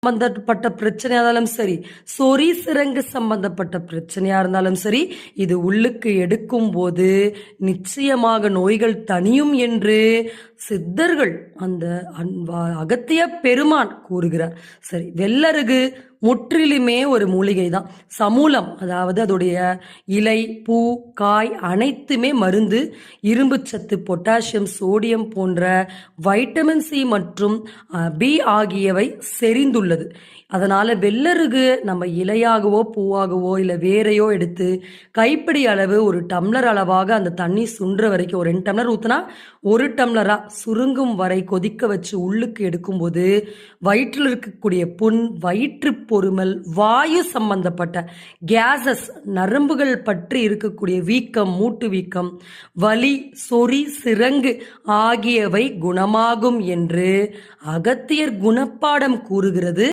சம்பந்தப்பட்ட பிரச்சனையா இருந்தாலும் சரி, சொறி சிரங்கு சம்பந்தப்பட்ட பிரச்சனையா இருந்தாலும் சரி, இது உள்ளுக்கு எடுக்கும் போது நிச்சயமாக நோய்கள் தணியும் என்று சித்தர்கள் அந்த அகத்திய பெருமான் கூறுகிறார். சரி, வெள்ளருகு முற்றிலுமே ஒரு மூலிகை தான். சமூலம், அதாவது அதோடைய இலை, பூ, காய் அனைத்துமே மருந்து. இரும்பு சத்து, பொட்டாசியம், சோடியம் போன்ற வைட்டமின் சி மற்றும் பி ஆகியவை செறிந்துள்ளது. அதனால வெள்ளருகு நம்ம இலையாகவோ பூவாகவோ இல்லை வேரையோ எடுத்து கைப்பிடி அளவு ஒரு டம்ளர் அளவாக அந்த தண்ணி சுன்ற வரைக்கும் ஒரு 2 டம்ளர் ஊற்றினா 1 டம்ளரா சுருங்கும் வரை கொதிக்க வச்சு உள்ளுக்கு எடுக்கும்போது வயிற்றில் இருக்கக்கூடிய புண், வயிற்று பொறுமல், வாயு சம்பந்தப்பட்ட கேசஸ், நரம்புகள் பற்றி இருக்கக்கூடிய வீக்கம், மூட்டு வீக்கம், வலி, சொறி, சிரங்கு ஆகியவை குணமாகும் என்று அகத்தியர் குணப்பாடம் கூறுகிறது.